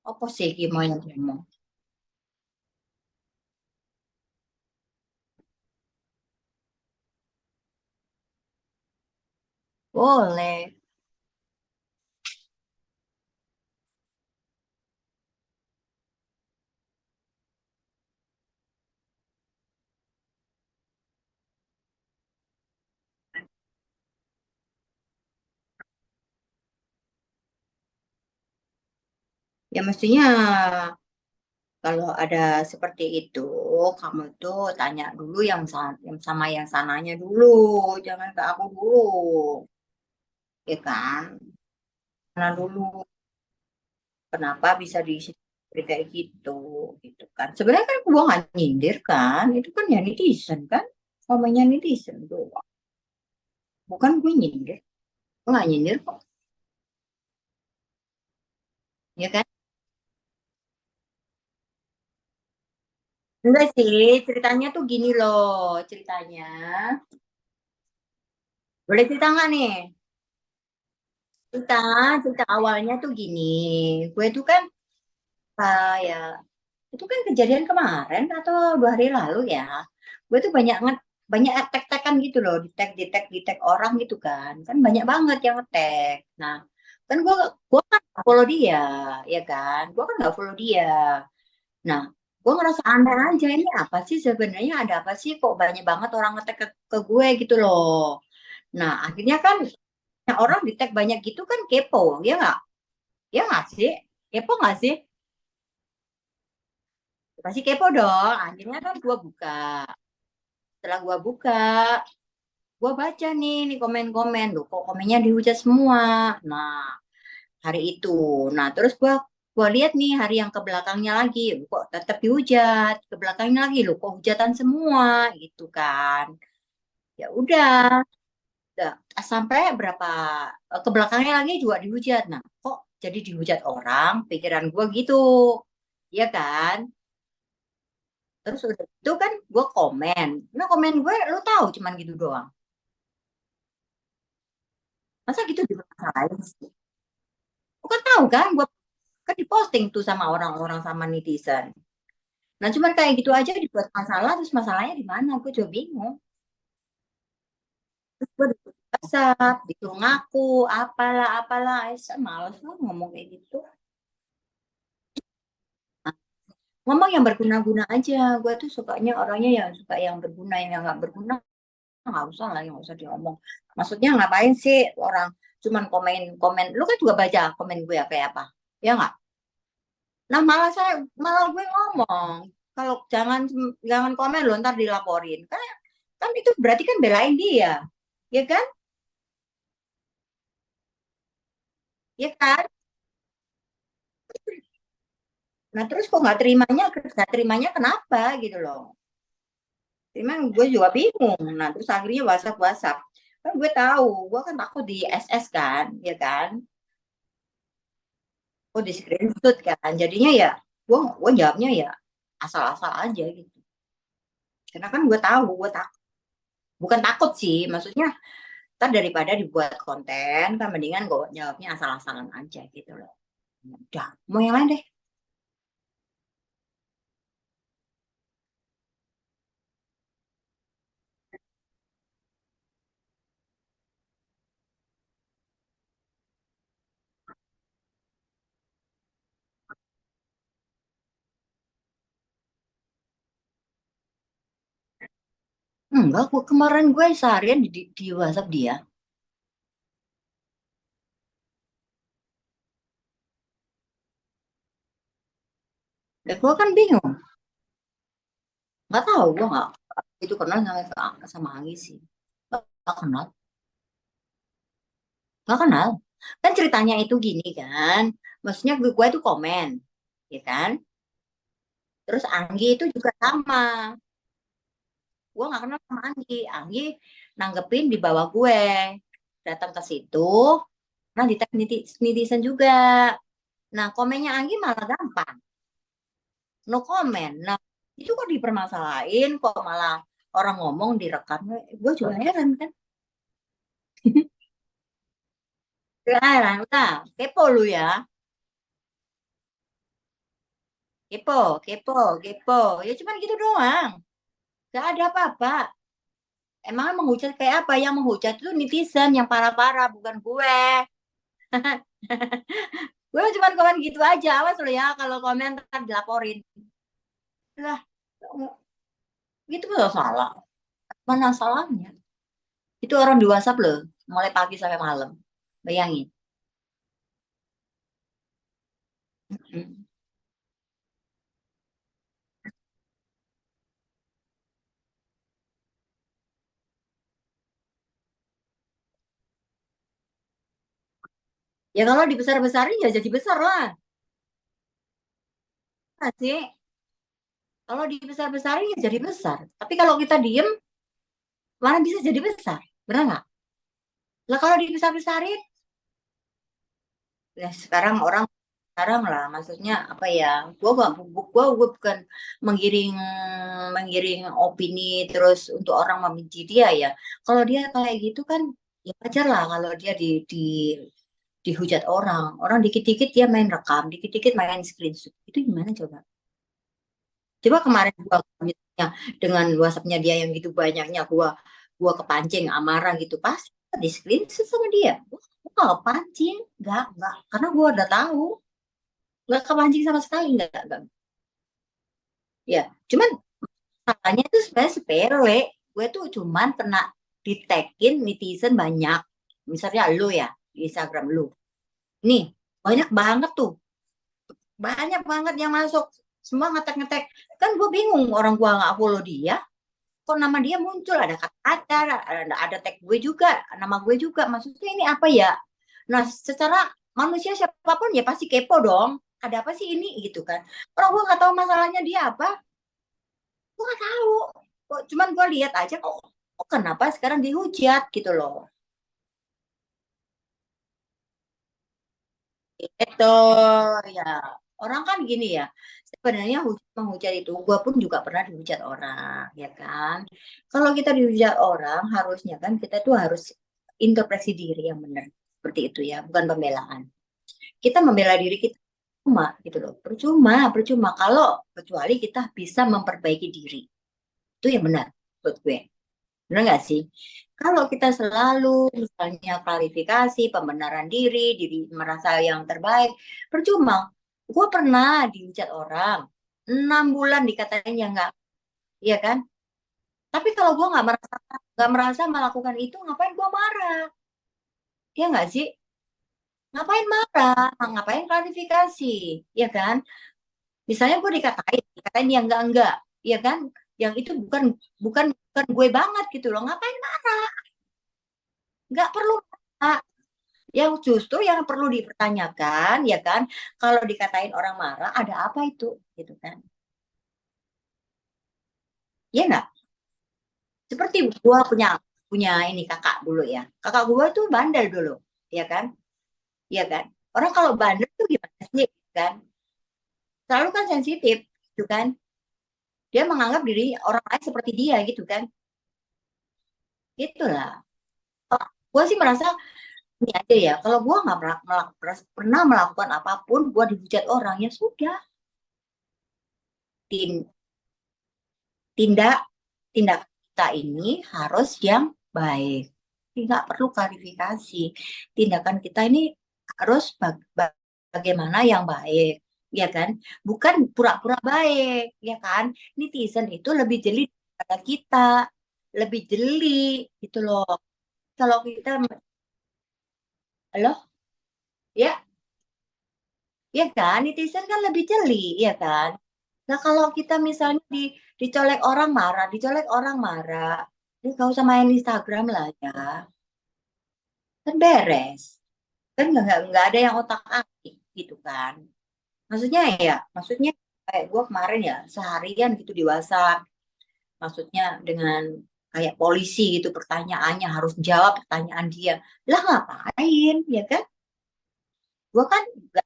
Apa sih ki mau yang ngomong? Boleh. Ya mestinya kalau ada seperti itu, kamu tuh tanya dulu yang sama yang sananya dulu, jangan ke aku dulu, ya kan? Karena dulu kenapa bisa diisi kayak gitu, gitu kan? Sebenarnya kan gua nggak nyindir kan, itu kan ya netizen kan, namanya netizen tuh, bukan gue nyindir, gue nggak nyindir kok, ya kan? Enggak sih, ceritanya tuh gini loh, ceritanya. Boleh cerita nggak nih? Cerita, cerita awalnya tuh gini. Gue tuh kan ya itu kan kejadian kemarin atau 2 hari lalu ya. Gue tuh banyak tag-tagan gitu loh, di tag orang gitu kan. Kan banyak banget yang nge-tag. Nah, kan gue kan nggak follow dia, ya kan? Gue kan nggak follow dia. Nah, gue ngerasa aneh aja ini apa sih sebenarnya ada apa sih kok banyak banget orang nge-tag ke gue gitu loh. Nah, akhirnya kan orang di tag banyak gitu kan kepo, ya nggak? Ya nggak sih? Kepo nggak sih? Pasti kepo dong. Akhirnya kan gua buka. Setelah gua buka, gua baca nih komen-komen. Loh, kok komennya dihujat semua. Nah, hari itu. Nah, terus gua lihat nih hari yang ke belakangnya lagi. Loh, kok tetap dihujat. Ke belakangnya lagi loh, kok hujatan semua gitu kan. Ya udah, sampai berapa ke belakangnya lagi juga dihujat. Nah, kok jadi dihujat orang? Pikiran gua gitu. Iya kan? Terus udah itu kan gue komen. Nah komen gue lu tahu cuman gitu doang. Masa gitu juga masalahin sih? Gue kan tahu kan, gue kan diposting tuh sama orang-orang sama netizen. Nah cuman kayak gitu aja dibuat masalah, terus masalahnya di mana? Gue juga bingung. Terus gue disuruh WhatsApp, disuruh ngaku, apalah, apalah. Saya males lah ngomong kayak gitu. Nah, ngomong yang berguna-guna aja. Gue tuh sukanya orangnya yang suka yang berguna, yang nggak berguna nggak usah lah, nggak usah diomong. Maksudnya ngapain sih orang cuman komen komen, lu kan juga baca komen gue ya kayak apa, ya nggak? Nah malah gue ngomong kalau jangan komen lo ntar dilaporin kan, kan itu berarti kan belain dia, ya kan? Ya kan? Nah terus kok nggak terimanya kenapa gitu loh? Emang gue juga bingung. Nah terus akhirnya WhatsApp WhatsApp kan gue tahu gue kan takut di SS kan, ya kan? Oh di screenshot kan jadinya ya gue jawabnya ya asal-asal aja gitu karena kan gue tahu gue bukan takut sih maksudnya ntar daripada dibuat konten kan mendingan gue jawabnya asal-asalan aja gitu loh. Udah mau yang lain deh. Enggak, kemarin gue seharian di WhatsApp dia. Dan gue kan bingung, nggak tahu gue nggak itu kenal sama Anggi sih, nggak kenal, nggak kenal. Kan ceritanya itu gini kan, maksudnya gue itu komen, ya kan? Terus Anggi itu juga sama. Gue nggak kenal sama Anggi. Anggi nanggepin di bawah gue. Datang ke situ, nah di tag netizen juga. Nah komennya Anggi malah gampang, no comment. Nah itu kok dipermasalahin, kok malah orang ngomong direkam. Gue juga heran kan. Heran, udah kepo lu ya. kepo, kepo, kepo. Ya cuman gitu doang. Gak ada apa-apa. Emang menghujat kayak apa? Yang menghujat itu netizen yang parah-parah, bukan gue. Gue cuma komen gitu aja. Awas lo ya kalau komen ntar dilaporin. Lah, gitu tuh salah. Mana salahnya? Itu orang di WhatsApp loh, mulai pagi sampai malam. Bayangin. Hmm. Ya kalau dibesar-besarin ya jadi besar lah. Nah, sih. Kalau dibesar-besarin ya jadi besar. Tapi kalau kita diem, mana bisa jadi besar? Benar nggak? Lah kalau dibesar-besarin, ya sekarang lah, maksudnya apa ya? Gua bukan menggiring menggiring opini terus untuk orang membenci dia ya. Kalau dia kayak gitu kan, ya wajar lah kalau dia dihujat orang. Orang dikit-dikit dia main rekam, dikit-dikit main screenshot. Itu gimana coba? Coba kemarin gua misalnya dengan WhatsApp-nya dia yang gitu banyaknya gua kepancing amarah gitu pas di screenshot sama dia. Gua gak kepancing, nggak, karena gua udah tahu nggak kepancing sama sekali nggak. Ya, cuman salahnya itu sebenarnya sepele. Gue tuh cuman kena di-tagin netizen banyak. Misalnya lu ya di Instagram lu. Nih, banyak banget tuh. Banyak banget yang masuk. Semua ngetek-ngetek. Kan gue bingung orang gue nggak follow dia. Kok nama dia muncul? Ada kata-kata, ada tag gue juga, nama gue juga. Maksudnya ini apa ya? Nah, secara manusia siapapun ya pasti kepo dong. Ada apa sih ini gitu kan? Orang gue nggak tahu masalahnya dia apa. Gue nggak tahu. Kok, cuman gue lihat aja kok kenapa sekarang dihujat gitu loh. Itu ya orang kan gini ya. Sebenarnya menghujat itu, gue pun juga pernah dihujat orang, ya kan. Kalau kita dihujat orang, harusnya kan kita tuh harus introspeksi diri yang benar, seperti itu ya, bukan pembelaan. Kita membela diri kita percuma gitu loh, percuma, percuma. Kalau kecuali kita bisa memperbaiki diri, itu yang benar buat gue. Benar nggak sih? Kalau kita selalu misalnya klarifikasi, pembenaran diri, diri merasa yang terbaik, percuma. Gue pernah dihujat orang, 6 bulan dikatain ya nggak, iya kan? Tapi kalau gue nggak merasa melakukan itu, ngapain gue marah? Ya nggak sih? Ngapain marah? Ngapain klarifikasi? Ya kan? Misalnya gue dikatain yang enggak, ya kan? Yang itu bukan bukan bukan gue banget gitu loh. Ngapain marah? Nggak perlu marah. Yang justru yang perlu dipertanyakan, ya kan? Kalau dikatain orang marah, ada apa itu, gitu kan? Ya nggak? Seperti gua punya punya ini kakak dulu ya. Kakak gua tuh bandel dulu, ya kan? Ya kan? Orang kalau bandel tuh gimana sih, kan? Selalu kan sensitif, gitu kan? Dia menganggap diri orang lain seperti dia, gitu kan? Itulah. Gua sih merasa ini aja ya. Kalau gua nggak pernah melakukan apapun, gua dihujat orang ya sudah. Tin- tindak tindak kita ini harus yang baik. Tidak perlu klarifikasi. Tindakan kita ini harus bagaimana yang baik, ya kan? Bukan pura-pura baik, ya kan? Netizen itu lebih jeli daripada kita, lebih jeli gitu loh. Kalau kita, loh, ya, ya kan? Netizen kan lebih jeli, ya kan? Nah, kalau kita misalnya dicolek orang marah, dicolek orang marah, ini gak usah main Instagram lah ya, kan beres. Kan nggak ada yang otak atik gitu kan. Maksudnya kayak gue kemarin ya, seharian gitu di WhatsApp. Maksudnya dengan kayak polisi gitu, pertanyaannya harus jawab pertanyaan dia. Lah ngapain, ya kan? Gue kan nggak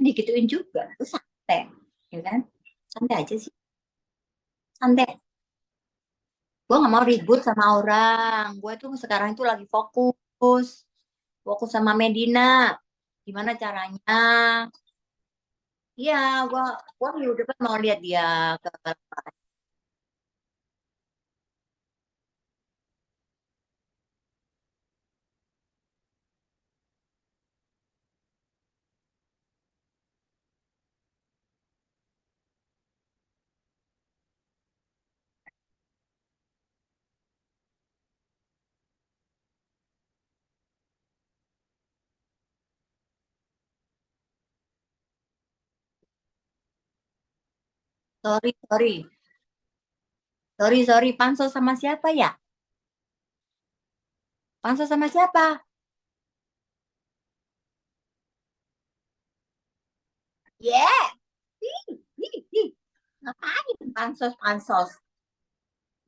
digituin juga, itu santai, ya kan? Santai aja sih, santai. Gue nggak mau ribut sama orang. Gue tuh sekarang itu lagi fokus sama Medina. Gimana caranya? Iya, gua minggu depan mau lihat dia ke. Sorry, sorry. Sorry, sorry. Pansos sama siapa ya? Pansos sama siapa? Yeah. Ih, ih, ih. Ngapain pansos, pansos?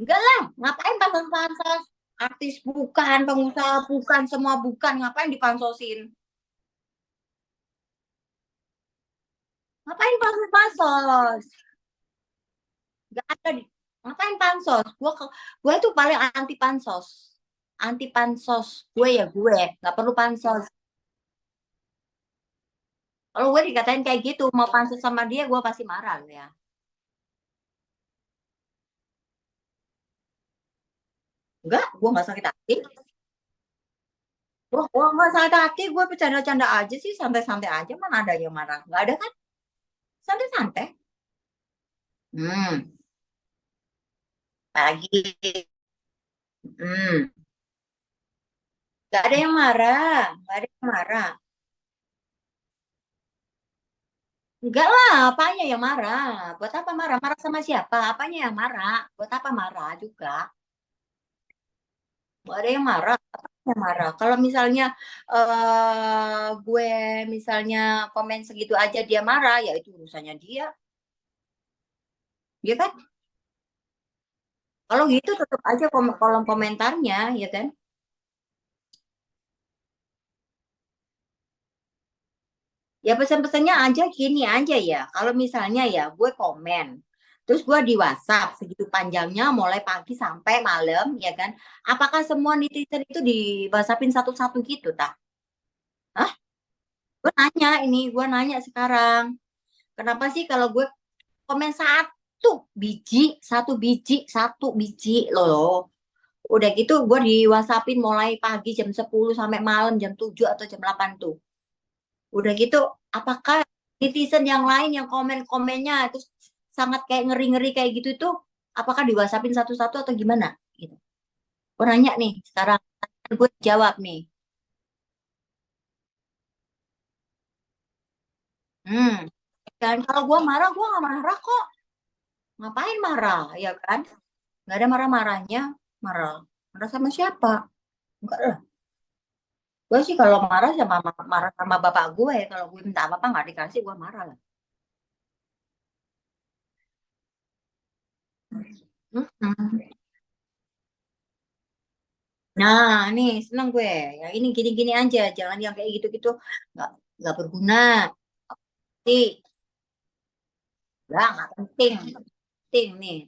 Enggak lah. Ngapain pansos, pansos? Artis bukan, pengusaha bukan, semua bukan. Ngapain dipansosin? Ngapain pansos, pansos? Enggak ada di. Ngapain pansos? Gue tuh paling anti pansos. Anti pansos. Gue ya gue. Nggak perlu pansos. Kalau gue dikatain kayak gitu, mau pansos sama dia, gue pasti marah loh ya. Enggak, gue nggak sakit hati. Gue nggak sakit hati, gue bercanda-canda aja sih, santai-santai aja. Mana ada yang marah? Nggak ada kan? Santai-santai. Hmm, pagi. Hmm, nggak ada yang marah. Nggak ada yang marah. Enggak lah, apanya yang marah? Buat apa marah? Marah sama siapa? Apanya yang marah? Buat apa marah juga? Nggak ada yang marah. Apanya yang marah? Kalau misalnya gue misalnya komen segitu aja dia marah, ya itu urusannya dia. Ya kan? Kalau gitu tetap aja kolom komentarnya, ya kan? Ya pesan-pesannya aja gini aja ya. Kalau misalnya ya gue komen, terus gue di WhatsApp segitu panjangnya mulai pagi sampai malam, ya kan? Apakah semua netizen itu di WhatsAppin satu-satu gitu, tak? Hah? Gue nanya sekarang. Kenapa sih kalau gue komen satu biji loh. Udah gitu gue di WhatsAppin mulai pagi jam 10 sampai malam jam 7 atau jam 8 tuh. Udah gitu, apakah netizen yang lain yang komen-komennya itu sangat kayak ngeri-ngeri kayak gitu itu, apakah di WhatsAppin satu-satu atau gimana? Gitu. Gue nanya nih, sekarang gue jawab nih. Hmm, dan kalau gue marah, gue nggak marah kok. Ngapain marah, ya kan? Nggak ada marah-marahnya. Marah. Marah sama siapa? Enggak lah. Gue sih kalau marah sama marah sama bapak gue, kalau gue minta apa-apa nggak dikasih, gue marah lah. Mm-mm. Nah, nih seneng gue. Ya ini gini-gini aja, jangan yang kayak gitu-gitu. Nggak nggak berguna. Sih, nggak penting. Penting nih,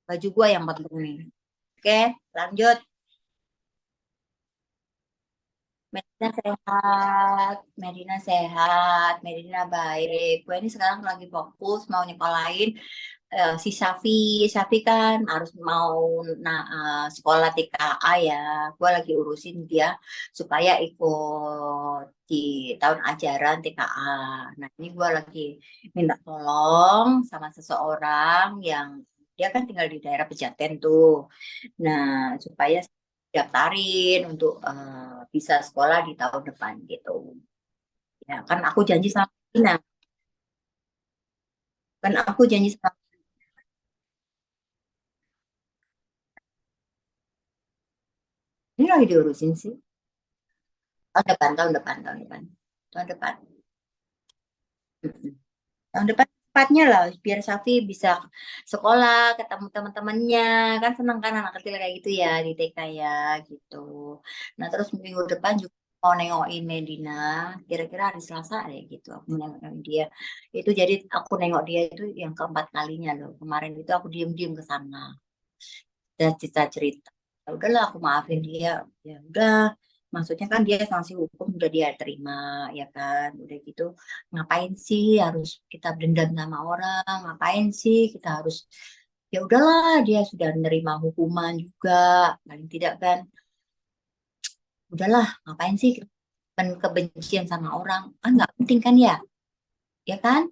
baju gue yang penting nih. Oke, lanjut. Medina sehat, Medina sehat, Medina baik. Gue ini sekarang lagi fokus mau nyekolahin si Safi. Safi kan harus mau sekolah TKA ya. Gue lagi urusin dia supaya ikut di tahun ajaran TKA. Nah ini gue lagi minta tolong sama seseorang yang dia kan tinggal di daerah Pejaten tuh. Nah supaya daftarin untuk bisa sekolah di tahun depan gitu. Ya kan aku janji sama Ina, kan aku janji sama ini lagi diurusin sih. Tahun depan, tahun depan, tahun depan, tahun depan. Mm-mm. Tahun depan tepatnya lah, biar Safi bisa sekolah, ketemu teman-temannya, kan seneng kan anak kecil kayak gitu ya di TK ya gitu. Nah terus minggu depan juga mau nengokin Medina, kira-kira hari Selasa ya gitu. Aku mau nengokin dia. Itu jadi aku nengok dia itu yang keempat kalinya loh. Kemarin itu aku diem-diem ke sana, dan cerita-cerita. Ya udahlah aku maafin dia. Ya udah, Maksudnya kan dia sanksi hukum udah dia terima, ya kan? Udah gitu, ngapain sih harus kita dendam sama orang? Ngapain sih kita harus, ya udahlah, dia sudah menerima hukuman juga, paling tidak kan, udahlah, ngapain sih kebencian sama orang? Kan nggak penting kan ya, ya kan?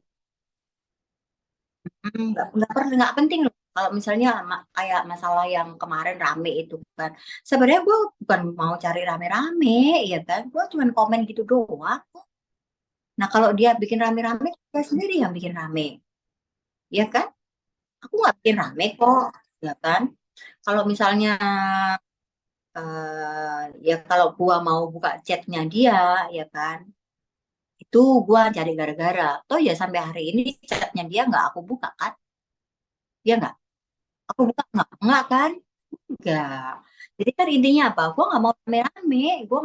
Nggak penting loh. Kalau misalnya kayak masalah yang kemarin rame itu kan, sebenarnya gue bukan mau cari rame-rame, ya kan? Gue cuma komen gitu doang. Nah, kalau dia bikin rame-rame, dia sendiri yang bikin rame, ya kan? Aku nggak bikin rame kok, ya kan? Kalau misalnya, ya kalau gua mau buka chatnya dia, ya kan? Itu gua cari gara-gara. Toh ya sampai hari ini chatnya dia nggak aku buka kan? Dia nggak. Aku buka nggak kan? Enggak. Jadi kan intinya apa? Gua nggak mau rame-rame. Gua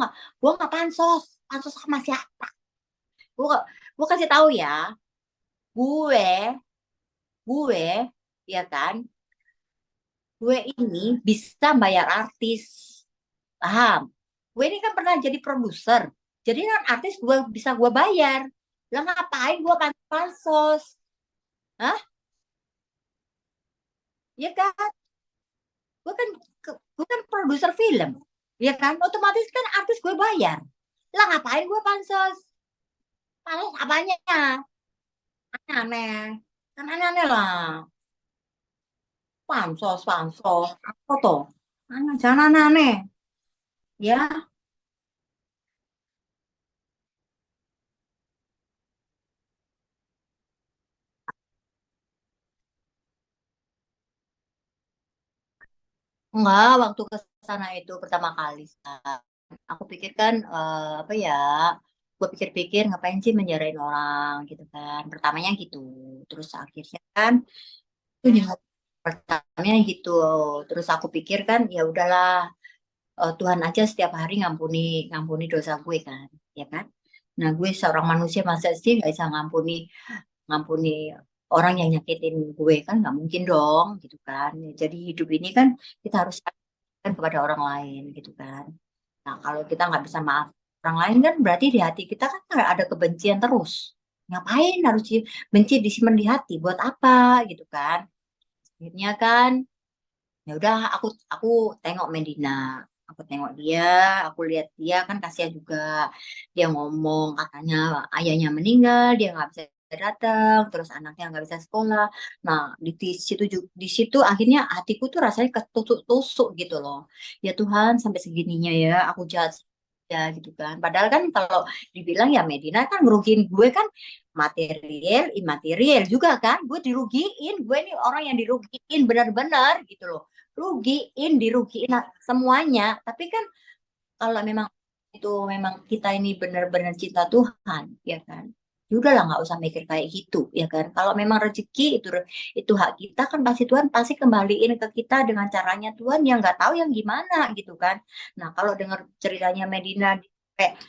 nggak pansos. Pansos sama siapa? Gua kasih tahu ya. Gue, gue, ya kan? Gue ini bisa bayar artis. Paham? Gue ini kan pernah jadi produser. Jadi kan artis gue bisa gue bayar. Lah ngapain gue pansos? Hah? Ya kan? Gue kan gue kan produser film. Ya kan? Otomatis kan artis gue bayar. Lah ngapain gue pansos? Pansos apanya? Aneh-aneh. Kan aneh-aneh lah. Pansos, pansos. Apa tuh? Jangan aneh-aneh. Ya, enggak. Waktu ke sana itu pertama kali. Aku pikir kan apa ya, gue pikir-pikir ngapain sih menjarain orang gitu kan, pertamanya gitu, terus akhirnya kan itu juga pertamanya gitu, terus aku pikir kan ya udahlah, Tuhan aja setiap hari ngampuni ngampuni dosa gue kan, ya kan. Nah gue seorang manusia masa sih nggak bisa ngampuni ngampuni orang yang nyakitin gue kan, nggak mungkin dong gitu kan. Jadi hidup ini kan kita harus kan kepada orang lain gitu kan. Nah, kalau kita nggak bisa maaf orang lain kan berarti di hati kita kan ada kebencian terus. Ngapain harus benci disimpan di hati? Buat apa gitu kan? Akhirnya kan ya udah, aku tengok Medina. Aku tengok dia, aku lihat dia kan kasihan juga. Dia ngomong katanya ayahnya meninggal, dia nggak bisa datang, terus anaknya nggak bisa sekolah. Nah, di situ akhirnya hatiku tuh rasanya ketusuk-tusuk gitu loh. Ya Tuhan, sampai segininya ya aku jahat ya gitu kan. Padahal kan kalau dibilang ya Medina kan ngerugiin gue kan, material, imaterial juga kan. Gue dirugiin, gue ini orang yang dirugiin benar-benar gitu loh. Dirugiin semuanya. Tapi kan kalau memang itu memang kita ini benar-benar cinta Tuhan, ya kan. Ya udahlah, nggak usah mikir kayak gitu, ya kan. Kalau memang rezeki itu hak kita kan, pasti Tuhan pasti kembaliin ke kita dengan caranya Tuhan yang nggak tahu yang gimana gitu kan. Nah, kalau dengar ceritanya Medina kayak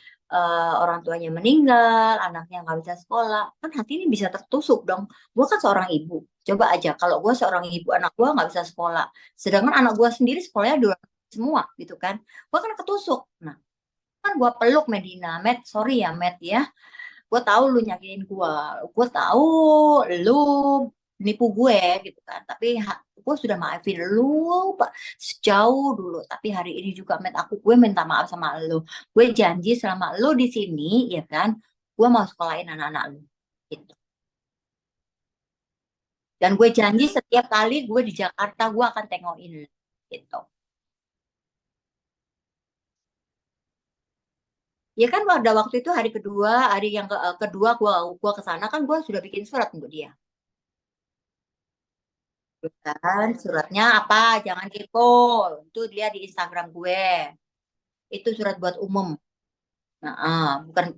orang tuanya meninggal, anaknya nggak bisa sekolah, kan hati ini bisa tertusuk dong. Gue kan seorang ibu. Coba aja kalau gue seorang ibu, anak gue nggak bisa sekolah, sedangkan anak gue sendiri sekolahnya dua semua gitu kan, gue kan ketusuk. Nah, kan gue peluk Medina, Med, sorry ya Med ya, gue tahu lu nyakitin gue tahu lu nipu gue gitu kan, tapi gue sudah maafin lu Pak, sejauh dulu, tapi hari ini juga Med, gue minta maaf sama lu, gue janji selama lu di sini, ya kan, gue mau sekolahin anak-anak lu gitu. Dan gue janji setiap kali gue di Jakarta gue akan tengokin lu gitu. Ya kan pada waktu itu hari kedua, hari yang kedua gua ke sana kan, gua sudah bikin surat untuk dia. Kan suratnya apa? Jangan kepo. Itu dia di Instagram gue. Itu surat buat umum. Nah, bukan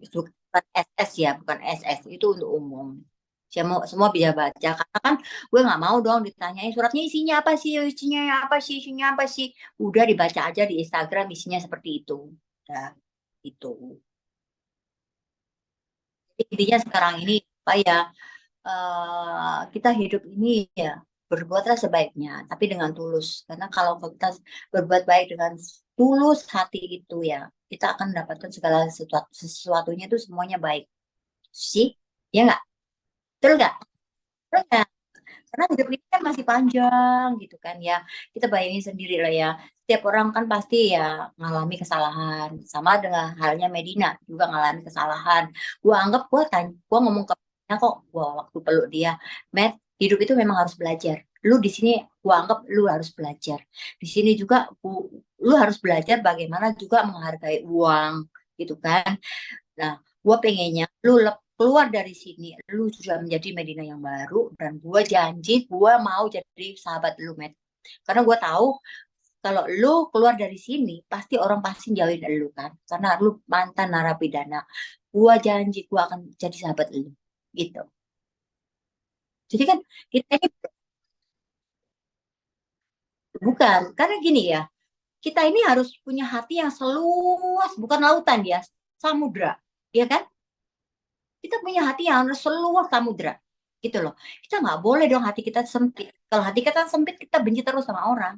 SS ya, bukan SS. Itu untuk umum. Semua bisa baca. Karena kan gue nggak mau dong ditanyain suratnya isinya apa sih, isinya apa sih, isinya apa sih. Udah dibaca aja di Instagram isinya seperti itu. Udah, itu. Jadi intinya sekarang ini apa ya? Kita hidup ini ya berbuatlah sebaiknya, tapi dengan tulus. Karena kalau kita berbuat baik dengan tulus hati itu ya, kita akan mendapatkan segala sesuatunya itu semuanya baik. Sih, ya nggak? Betul nggak? Betul nggak? Karena hidup ini kan masih panjang gitu kan ya. Kita bayangin sendiri lah ya. Setiap orang kan pasti ya ngalami kesalahan. Sama dengan halnya Medina juga ngalami kesalahan. Gua anggap gua ngomong ke Medina kok, gua waktu peluk dia, Matt, hidup itu memang harus belajar. Lu di sini gua anggap lu harus belajar. Di sini juga lu harus belajar bagaimana juga menghargai uang gitu kan. Nah, gue pengennya lu keluar dari sini, lu sudah menjadi Medina yang baru, dan gue janji gue mau jadi sahabat lu, Met. Karena gue tahu kalau lu keluar dari sini, pasti orang pasti jauhin lu kan, karena lu mantan narapidana. Gue janji gue akan jadi sahabat lu, gitu. Jadi kan kita ini bukan, karena gini ya, kita ini harus punya hati yang seluas, bukan lautan ya, samudra, ya kan? Kita punya hati yang harus seluas samudra gitu loh. Kita nggak boleh dong hati kita sempit. Kalau hati kita sempit, kita benci terus sama orang.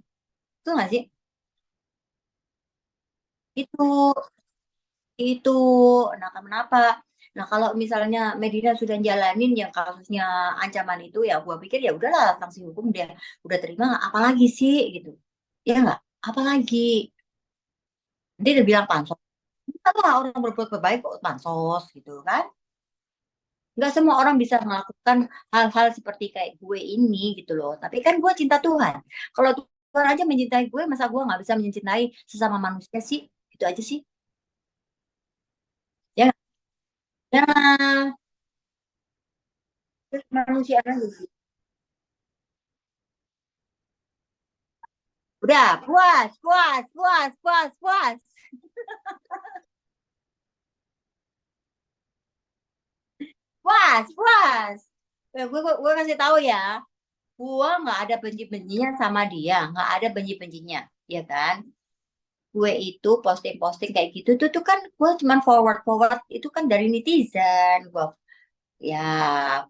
Itu nggak sih? Itu itu. Nah, kenapa? Nah, kalau misalnya Medina sudah jalanin yang kasusnya ancaman itu, ya gua pikir ya udahlah, sanksi hukum dia udah terima, apalagi sih gitu. Ya nggak? Apalagi dia udah bilang pansos. Apa orang berbuat baik kok pansos gitu kan? Nggak semua orang bisa melakukan hal-hal seperti kayak gue ini gitu loh. Tapi kan gue cinta Tuhan. Kalau Tuhan aja mencintai gue, masa gue nggak bisa mencintai sesama manusia sih? Itu aja sih. Ya, ya, terus manusia kan gitu. Udah, puas, puas, puas, puas, puas, puas, puas. Gue kasih tahu ya, gue nggak ada benci-bencinya sama dia, nggak ada benci-bencinya, ya kan? Gue itu posting-posting kayak gitu tuh kan gue cuman forward itu kan dari netizen. Ya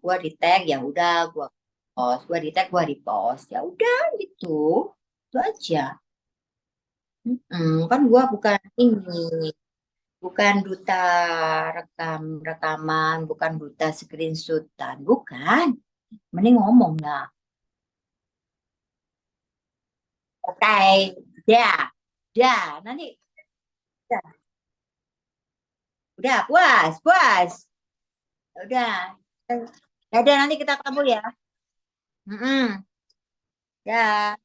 gue di tag, ya udah gue post, gue di tag, gue repost, ya udah gitu, itu aja. Kan gue bukan ini, bukan duta rekaman, bukan duta screenshotan, bukan. Mending ngomong lah. Oke, ya, ya, nanti, ya, udah puas, puas, ya udah, ya udah nanti kita ketemu ya. Mm-mm. Ya.